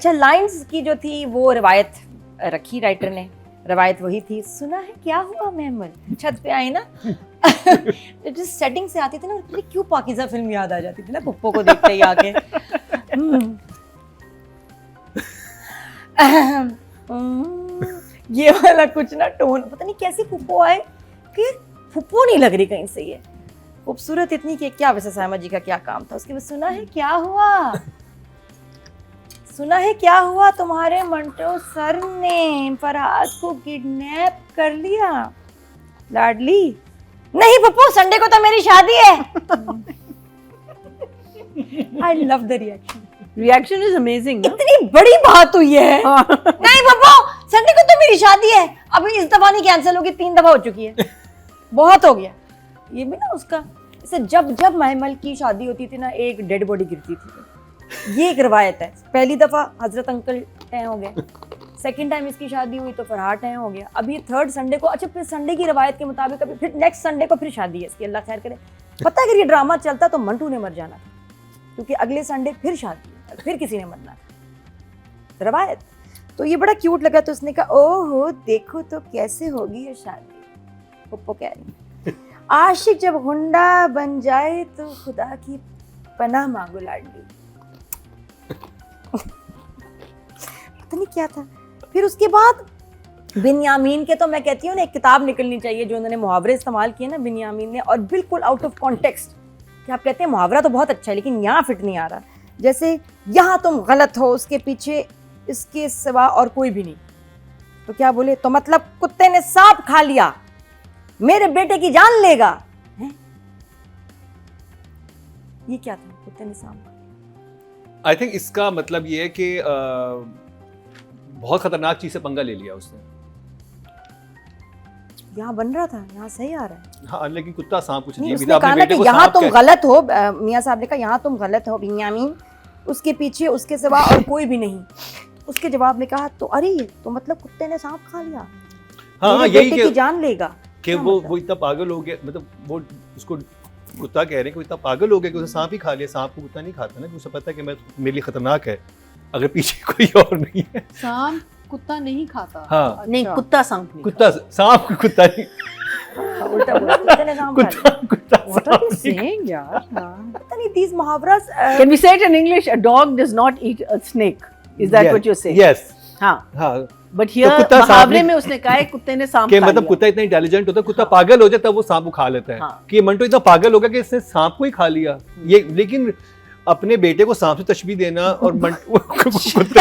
अच्छा, लाइंस की जो थी वो रिवायत रखी राइटर ने, रिवायत वही थी, सुना है क्या हुआ महमल, छत पे आई ना जिस सेटिंग से आती थी ना, क्यों पाकीज़ा फिल्म याद आ जाती थी ना पुप्पो को देखते ही आके। ये वाला कुछ ना टोन, पता नहीं कैसी पुप्पो आए कि पुप्पो नहीं लग रही कहीं से, ये खूबसूरत इतनी कि क्या, वैसे सामा जी का क्या काम था उसके बाद, सुना है क्या हुआ, सुना है क्या हुआ तुम्हारे मंटो सर ने फरहाद को किडनैप कर लिया। लाडली, नहीं पप्पू, संडे को तो मेरी शादी है। I love the reaction is amazing. इतनी बड़ी बात हुई है। नहीं पप्पू, संडे को तो मेरी शादी है, अभी इस दफा नहीं कैंसिल होगी, 3 दफा हो चुकी है, बहुत हो गया। ये भी ना उसका, जैसे जब जब महमल की शादी होती थी ना, एक डेड बॉडी गिरती थी, ये एक रवायत है। पहली दफा हजरत अंकल तय हो गए, सेकंड टाइम इसकी शादी हुई तो फरहाद तय हो गया, अब ये थर्ड संडे को, अच्छा फिर संडे की रवायत के मुताबिक अभी फिर नेक्स्ट संडे को फिर शादी है इसकी, अल्लाह खैर करे। पता है अगर ये ड्रामा चलता तो मंटू ने मर जाना था, क्योंकि अगले संडे फिर शादी है, फिर किसी ने मरना था, रवायत। तो ये बड़ा क्यूट लगा, तो उसने कहा ओहो देखो तो कैसे होगी ये शादी। पप्पो कह रही, आशिक जब गुंडा बन जाए तो खुदा की पनाह मांगो लाडली। पता नहीं क्या था। फिर उसके बाद बिन्यामीन के, तो मैं कहती हूँ ना एक किताब निकलनी चाहिए, जो उन्होंने मुहावरे इस्तेमाल किए ना बिन्यामीन ने, और बिल्कुल आउट ऑफ कॉन्टेक्स्ट, कि आप कहते हैं मुहावरा तो बहुत अच्छा है लेकिन यहाँ फिट नहीं आ रहा। जैसे यहाँ तुम गलत हो, उसके पीछे इसके सिवा और कोई भी नहीं, तो क्या बोले, तो मतलब कुत्ते ने सांप खा लिया, मेरे बेटे की जान लेगा। है? ये क्या था, कुत्ते ने सांप? आई थिंक इसका मतलब ये है कि बहुत खतरनाक चीज से पंगा ले लिया उसने। यहाँ बन रहा था, यहाँ सही आ रहा है। हाँ, लेकिन कुत्ता सांप कुछ नहीं, नहीं, उसने कहा ना कि यहाँ तुम गलत हो, मियाँ साहब ने कहा यहाँ तुम गलत हो बिन्यामीन, उसके पीछे उसके सिवा और कोई भी नहीं। उसके जवाब में कहा तो अरे तो मतलब कुत्ते ने सांप खा लिया, हाँ, यही की जान लेगा कि वो इतना पागल हो गया, मतलब वो उसको कुत्ता कह रहे हैं कि वो इतना पागल हो गया कि उसने सांप ही खा लिया। सांप को कुत्ता नहीं खाता ना, उसे पता है कि मेरे लिए खतरनाक है, अगर पीछे कोई और नहीं है। सांप कुत्ता नहीं खाता। हाँ, अच्छा। नहीं, कुत्ता सांप नहीं, कुत्ता सांप कुत्ता नहीं, उल्टा बोला, कुत्ते ने सांप खा लिया। कुत्ता What are you saying यार? पता नहीं these muhavras, Can we say it in English? A dog does not eat a snake. Is that what you're saying? Yes. हाँ। But here कुत्ता मुहावरे में उसने कहा है कुत्ते ने सांप खा लिया। मतलब कुत्ता इतना इंटेलिजेंट होता है, कुत्ता पागल हो जाए तब वो सांप को खा लेता है। हाँ। कि मंटो इतना पागल हो गया कि इसने सांप को ही खा लिया। ये लेकिन अपने बेटे को सांप से तशबीह देना और कुत्ते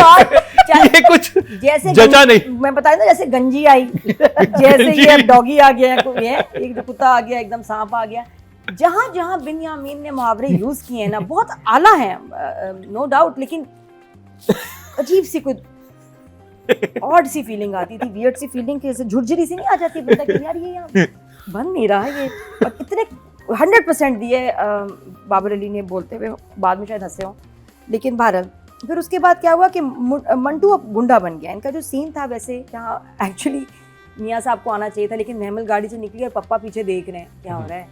ये कुछ जैसे जचा नहीं। मैं बता ना, जैसे गंजी आई, जैसे ये अब डॉगी आ गया, एक कुत्ता आ गया, एकदम सांप आ गया। जहां जहां बिन्यामीन ने मुहावरे यूज किए हैं ना, बहुत आला है, नो डाउट, लेकिन अजीब सी कुछ ऑड सी फीलिंग आती थी, वियर्ड सी फीलिंग, कि जैसे झुरझुरी सी नहीं आ जाती बंदा कि यार ये यहाँ बन नहीं रहा है ये। और इतने 100% दिए बाबर अली ने बोलते हुए, बाद में शायद हंसे हो, लेकिन बहरहाल फिर उसके बाद क्या हुआ कि मंटू अब गुंडा बन गया। इनका जो सीन था, वैसे जहाँ एक्चुअली मियाँ साहब को आना चाहिए था, लेकिन महमल गाड़ी से निकली और पप्पा पीछे देख रहे हैं क्या हो रहा है,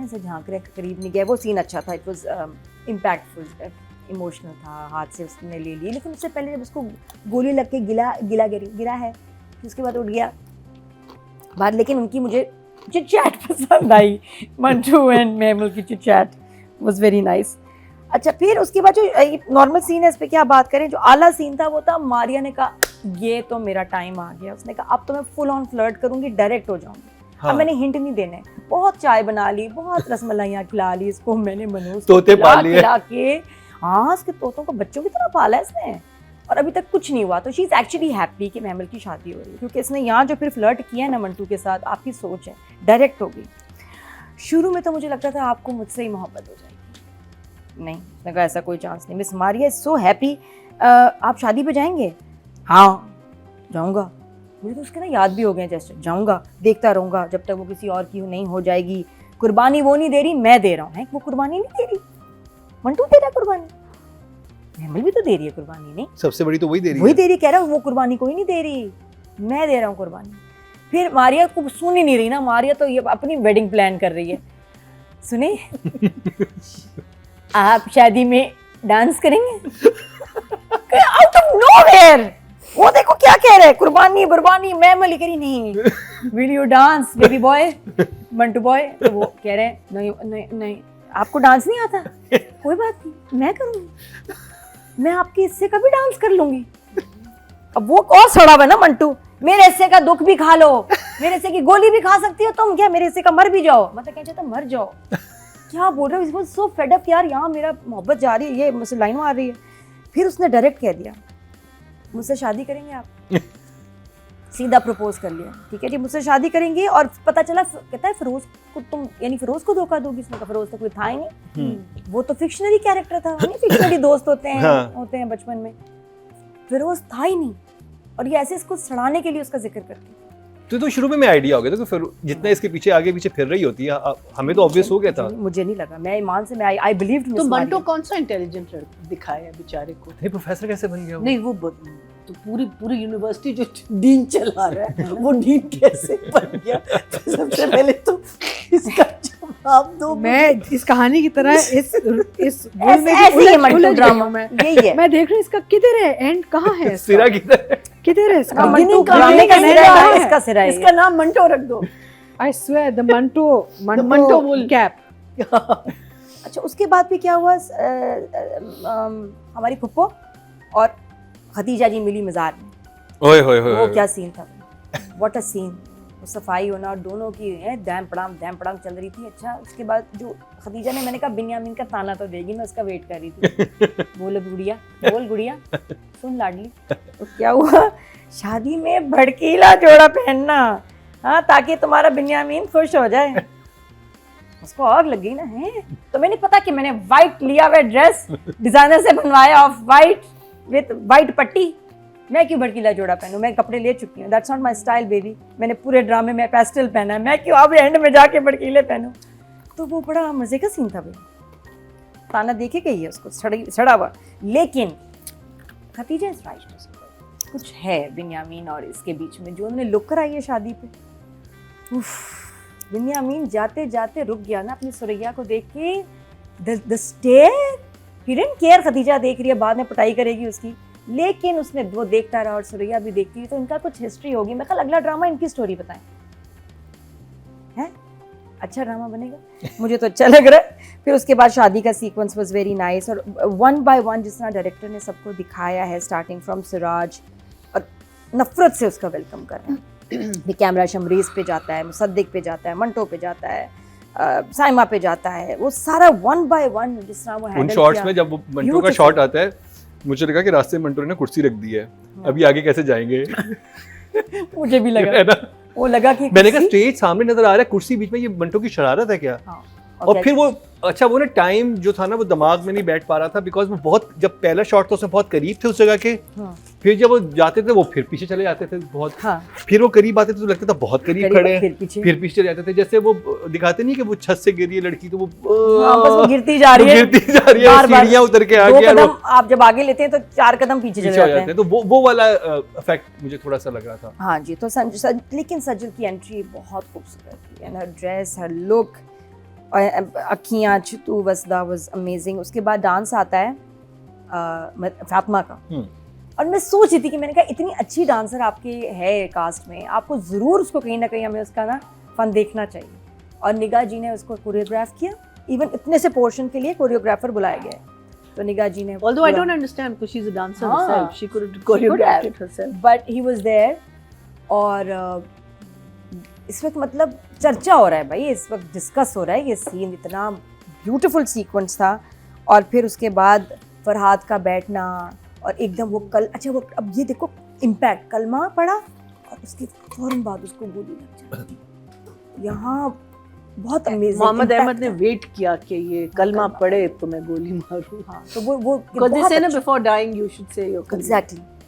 ऐसे झांक रहे, करीब नहीं गए। वो सीन अच्छा था, इट वाज इम्पैक्टफुल, इमोशनल था, हाथ से उसने ले ली। लेकिन उससे पहले जब उसको गोली लग के गिरा है, उसके बाद उठ गया बाहर। लेकिन उनकी मुझे चिट-चैट पसंद आई, मंटू एंड महमल की चिट-चैट वाज वेरी नाइस। अच्छा, फिर उसके बाद जो नॉर्मल सीन है, इस पे क्या बात करें, जो आला सीन था वो था, मारिया ने कहा ये तो मेरा टाइम आ गया। उसने कहा अब तो मैं फुल ऑन फ्लर्ट करूंगी, डायरेक्ट हो जाऊंगी। हाँ। अब मैंने हिंट नहीं देने, बहुत चाय बना ली, बहुत रसमलाइयाँ खिला ली इसको मैंने, मनूस तोते पाल लिए, खिला के, हाँ उसके तोतों को बच्चों की तरह पाला है इसने, और अभी तक कुछ नहीं हुआ। तो शी इज एक्चुअली हैप्पी कि महमल की शादी हो रही है, क्योंकि इसने यहाँ जो फिर फ्लर्ट किया है ना मंटू के साथ, आपकी सोच है डायरेक्ट होगी। शुरू में तो मुझे लगता था आपको मुझसे ही मोहब्बत हो जाएगी, नहीं, उसने कहा ऐसा कोई चांस नहीं। Miss Maria is so happy, आप शादी पे जाएंगे? हाँ जाऊँगा। मुझे तो उसके ना याद भी हो गए, जैसे जाऊँगा, देखता रहूँगा जब तक वो किसी और की नहीं हो जाएगी। कुर्बानी वो नहीं दे रही, मैं दे रहा हूँ। है वो कुर्बानी नहीं दे रही, मंटू दे रहा कुर्बानी, महमल भी तो दे रही है कुर्बानी, नहीं सबसे बड़ी तो वही दे रही है, वही दे रही, कह रहा हूँ वो कुर्बानी कोई नहीं दे रही, मैं दे रहा हूँ कुर्बानी। फिर मारिया को सुन ही नहीं रही ना, मारिया तो ये अपनी वेडिंग प्लान कर रही है। सुने आप शादी में डांस करेंगे? Out of nowhere. वो देखो क्या कह रहे हैं, कुर्बानी बुरबानी। मैं मलिक करी नहीं, will you dance baby boy, Mantu boy. तो वो कह रहे हैं नहीं नहीं नहीं, आपको डांस नहीं आता, कोई बात नहीं, मैं करूँगी, मैं आपके हिस्से का भी डांस कर लूंगी। अब वो और सड़ा हुआ है ना मंटू, मेरे हिस्से का दुख भी खा लो, मेरे हिस्से की गोली भी खा सकती हो तुम, क्या मेरे हिस्से का मर भी जाओ। मतलब कहते तो मर जाओ, क्या बोल रहे हो, सो फेड अप यार, यहाँ मेरा मोहब्बत जा रही है, ये मुझसे लाइन मार रही है। फिर उसने डायरेक्ट कह दिया मुझसे शादी करेंगे आप। सीधा प्रपोज कर लिया, ठीक है जी मुझसे शादी करेंगे। और पता चला कहता है फिरोज को तुम, यानी फिरोज को धोखा दोगी। इसने कहा फिरोज तो कोई था ही नहीं, वो तो फिक्शनरी कैरेक्टर था, फिक्शनरी दोस्त होते हैं होते हैं बचपन में, फिरोज था ही नहीं। और ये ऐसे इसको सड़ाने के लिए उसका जिक्र करती। तो शुरू में आइडिया हो गया था कि फिर जितना इसके पीछे आगे पीछे फिर रही होती है, हमें तो ऑब्वियस हो गया था। मुझे नहीं लगा, मैं ईमान से मैं आई बिलीव्ड। तो मंटो कौन सा इंटेलिजेंट दिखाया बेचारे को? नहीं प्रोफेसर कैसे बन गया वो? नहीं वो तो पूरी यूनिवर्सिटी जो डीन चला रहा है वो डीन कैसे बन गया? तो सबसे पहले तो इसका जवाब दो। मैं इस कहानी की तरह इस ऐसे ही है मंटो ड्रामा में, यही है। मैं देख रही हूँ इसका किधर है एंड, कहाँ है इसका? सिरा किधर है? किधर है इसका? मंटो ड्रामे का सिरा है, इसका सिरा है। इसका नाम मंटो रख दो। I swear the Manto Manto wool cap. अच्छा उसके बाद भी क्या हुआ, हमारी फुप्पो और खदीजा जी मिली मज़ार में। ओए होए होए, वो क्या सीन था, व्हाट अ सीन। वो सफाई होना और दोनों की है दैम पड़ाम चल रही थी। अच्छा उसके बाद जो खदीजा ने, मैंने कहा बिन्यामीन का ताना तो देगी, मैं उसका वेट कर रही थी। बोल गुड़िया सुन लाडली। तो क्या हुआ, शादी में भड़कीला जोड़ा पहनना, हाँ ताकि तुम्हारा बिन्यामीन खुश हो जाए। उसको आग लग गई ना, है तो मैंने पता कि मैंने वाइट लिया हुआ ड्रेस डिजाइनर से बनवाया, ऑफ वाइट विद वाइट पट्टी, मैं क्यों भड़कीला जोड़ा पहनूं, मैं कपड़े ले चुकी हूँ, that's not my style baby. मैंने पूरे ड्रामे में पेस्टल पहना है, मैं क्यों अब एंड में जाके भड़कीले पहनूं। तो वो बड़ा मजे का सीन था भाई, ताना देखे गई है उसको सड़ा हुआ। लेकिन खतीजा इज राइट, कुछ है बिन्यामीन और इसके बीच में जो उन्होंने लुक कराई है शादी पे। बिन्यामीन जाते जाते रुक गया ना अपनी सुरैया को देख के, the stair, he didn't care Khadija देख रही है, बाद में पटाई करेगी उसकी, लेकिन उसने वो देखता रहा और सुरैया भी देखती रही। तो इनका कुछ हिस्ट्री होगी, मैं कल अगला ड्रामा इनकी स्टोरी बताएं, है अच्छा ड्रामा बनेगा, मुझे तो अच्छा लग रहा है। फिर उसके बाद शादी का सीक्वेंस वाज वेरी नाइस, और वन बाय वन जिस तरह डायरेक्टर ने सबको दिखाया है, स्टार्टिंग फ्रॉम सिराज, और नफरत से उसका वेलकम कर रहे हैं। कैमरा शमरीज पे जाता है, मुसद्दिक पे जाता है, मंटो पे जाता है, साइमा पे जाता है, वो सारा वन बाय वन जिस तरह वो हैंडल उन किया। शॉट्स में जब वो मंटो का शॉट आता है, मुझे लगा कि रास्ते में मंटो ने कुर्सी रख दी है, अभी आगे कैसे जाएंगे। मुझे भी लगा, है ना? वो लगा कि मैंने कहा स्टेज सामने नजर आ रहा है, कुर्सी बीच में, ये मंटो की शरारत है क्या? हाँ, और फिर वो अच्छा वो ना टाइम जो था ना वो दिमाग में नहीं बैठ पा रहा था, बिकॉज वो बहुत, जब पहला शॉट तो उसमें बहुत करीब थे उस जगह के, फिर जब वो जाते थे वो फिर पीछे चले जाते थे बहुत, हाँ, फिर वो करीब आते थे तो लगता था बहुत करीब खड़े हैं, फिर पीछे चले जाते थे। जैसे वो दिखाते नहीं कि वो छत से गिरी है लड़की तो वो बस वो गिरती जा रही है, सीढ़ियां उतर के आ गया, आप जब आगे लेते हैं तो 4 कदम पीछे चले जाते हैं। तो वो वाला इफेक्ट मुझे थोड़ा सा लग रहा था। हाँ जी, तो लेकिन सजल की एंट्री बहुत खूबसूरत थी, and her dress, her look, अखियाँ, चितू वसदा वाज अमेजिंग। उसके बाद डांस आता है फातिमा का, और मैं सोच रही थी कि मैंने कहा इतनी अच्छी डांसर आपके है कास्ट में, आपको ज़रूर उसको कहीं ना कहीं हमें उसका ना फन देखना चाहिए। और निगाह जी ने उसको कोरियोग्राफ किया, इवन इतने से पोर्शन के लिए कोरियोग्राफर बुलाया गया है, तो निगाह जी ने, although I don't understand because she's a dancer herself, she could choreograph it herself, but he was there। और इस वक्त मतलब चर्चा हो रहा है भाई, इस वक्त डिस्कस हो रहा है ये सीन, इतना ब्यूटीफुल सीक्वेंस था। और फिर उसके बाद फरहाद का बैठना, और एकदम वो अच्छा वो अब ये देखो इम्पैक्ट, कलमा पड़ा और उसके फौरन बाद उसको गोली लग जाती, यहाँ बहुत अमेजिंग। मोहम्मद अहमद ने वेट किया कि ये कलमा पढ़े तो मैं गोली मारूं। हाँ, तो वो because they say ना before dying you should say your kalma. Exactly